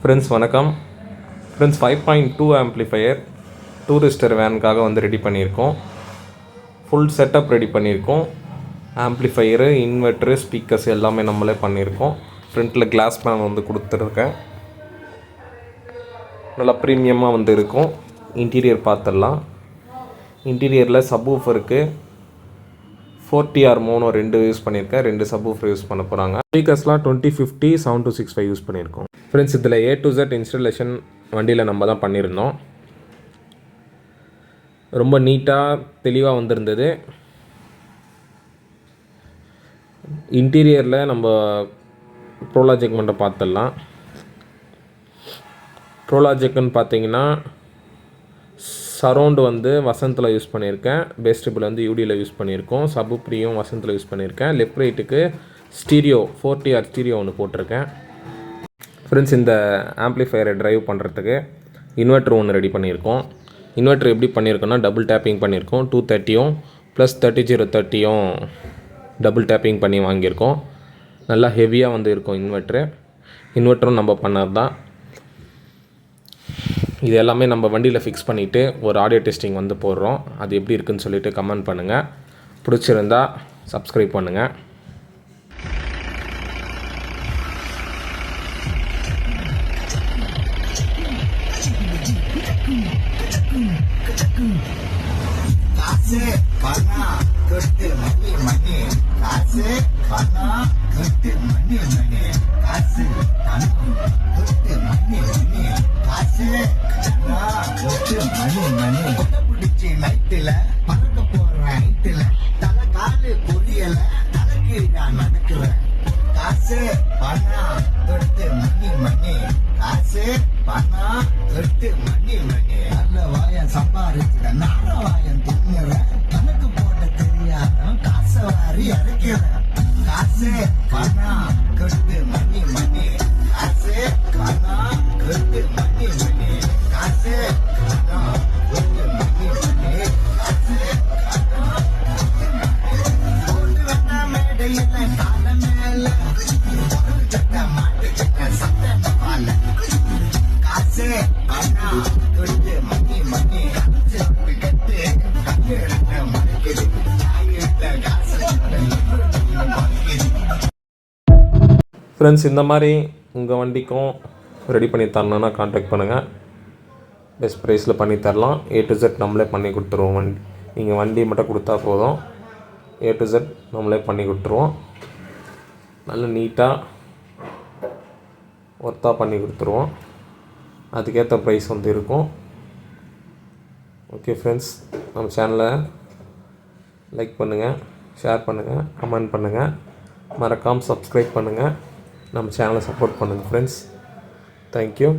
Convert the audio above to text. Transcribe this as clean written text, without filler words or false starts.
Friends வணக்கம். Friends 5.2 amplifier Tourister வேனுக்காக வந்து ready பண்ணியிருக்கோம். ஃபுல் செட்டப் ரெடி பண்ணியிருக்கோம். ஆம்ப்ளிஃபையரு, இன்வெர்ட்ரு, ஸ்பீக்கர்ஸ் எல்லாமே நம்மளே பண்ணியிருக்கோம். ஃப்ரண்ட்டில் கிளாஸ் பேன் வந்து கொடுத்துருக்கேன். நல்லா ப்ரீமியமாக வந்து இருக்கும். இன்டீரியர் பார்த்துடலாம். இன்டீரியரில் சப்வூஃபருக்கு 4TR மோனோ 2 யூஸ் பண்ணியிருக்கேன். 2 சப்வூஃபர் யூஸ் பண்ண போகிறாங்க. ஸ்பீக்கர்ஸ்லாம் 2050 7265 யூஸ் பண்ணியிருக்கோம். ஃப்ரெண்ட்ஸ் இதில் A to Z இன்ஸ்டலேஷன் வண்டியில் நம்ம தான் பண்ணியிருந்தோம். ரொம்ப நீட்டாக தெளிவாக வந்திருந்தது. இன்டீரியரில் நம்ம ப்ரோலாஜெக் மட்டும் பார்த்துடலாம். ப்ரோலாஜெக்குன்னு பார்த்தீங்கன்னா சரௌண்டு வந்து வசந்தில் யூஸ் பண்ணியிருக்கேன். பேஸ்டபிள் வந்து யூடியில் யூஸ் பண்ணியிருக்கோம். சப்வூஃபரையும் வசந்தில் யூஸ் பண்ணியிருக்கேன். லெஃப்ட் ரைட்டுக்கு ஸ்டீரியோ 4TR ஸ்டீரியோ ஒன்று போட்டிருக்கேன். ஃப்ரெண்ட்ஸ் இந்த ஆம்ப்ளிஃபையரை ட்ரைவ் பண்ணுறதுக்கு இன்வெர்ட்ரு ஒன்று ரெடி பண்ணியிருக்கோம். இன்வெர்ட்ரு எப்படி பண்ணியிருக்கோன்னா டபுள் டேப்பிங் பண்ணியிருக்கோம். 230யும் ப்ளஸ் 3030யும் டபுள் டேப்பிங் பண்ணி வாங்கியிருக்கோம். நல்லா ஹெவியாக வந்து இருக்கும் இன்வெர்ட்ரு. இன்வெர்ட்டரும் நம்ம பண்ணது தான். இது எல்லாமே நம்ம வண்டியில் ஃபிக்ஸ் பண்ணிவிட்டு ஒரு ஆடியோ டெஸ்டிங் வந்து போடுறோம். அது எப்படி இருக்குதுன்னு சொல்லிவிட்டு கமெண்ட் பண்ணுங்கள். பிடிச்சிருந்தா சப்ஸ்கிரைப் பண்ணுங்கள். காசு பணம் தொட்டு மணி மணி காசு பணம் தொட்டு மணி மணி காசு பணம் தொட்டு மணி மணி காசு பணம் தொட்டு மணி மணி பிடிச்சி நைட்டில் பறக்க போற நைட்டில் தலை காலு புரியல தலைக்கு நான் நடக்கிறேன். காசு பணம் தொட்டு மணி மணி காசு பணம் தொட்டு மணி மணி நல்ல வாயம் சம்பாதிக்கிறேன். நான வாயம் தின்னுறேன். கணக்கு போட தெரியாத காசை வாரி அரைக்கிறேன். காசு பணம் தொட்டு மணி மணி காசு பணம் தொட்டு மணி மணி காசு பணம் தொட்டு மணி மணி காசு பணம் மேடையில் கால மேல சட்ட மாட்டு சட்ட சட்ட பால காசு பணம் தொட்டு மணி மணி கட்டு கட்டு மறைக்குது காசு. ஃப்ரெண்ட்ஸ் இந்த மாதிரி உங்கள் வண்டிக்கும் ரெடி பண்ணி தரணுன்னா கான்டாக்ட் பண்ணுங்கள். பெஸ்ட் ப்ரைஸில் பண்ணி தரலாம். A to Z நம்மளே பண்ணி கொடுத்துருவோம். நீங்கள் வண்டி மட்டும் கொடுத்தா போதும். A to Z நம்மளே பண்ணி கொடுத்துருவோம். நல்ல நீட்டாக ஒர்த்தாக பண்ணி கொடுத்துருவோம். அதுக்கேற்ற ப்ரைஸ் வந்து இருக்கும். ஓகே ஃப்ரெண்ட்ஸ், நம்ம சேனலை லைக் பண்ணுங்கள், ஷேர் பண்ணுங்கள், கமெண்ட் பண்ணுங்கள், மறக்காமல் சப்ஸ்கிரைப் பண்ணுங்கள். நம்ம சேனலை சப்போர்ட் பண்ணுங்கள் ஃப்ரெண்ட்ஸ். தேங்க்யூ.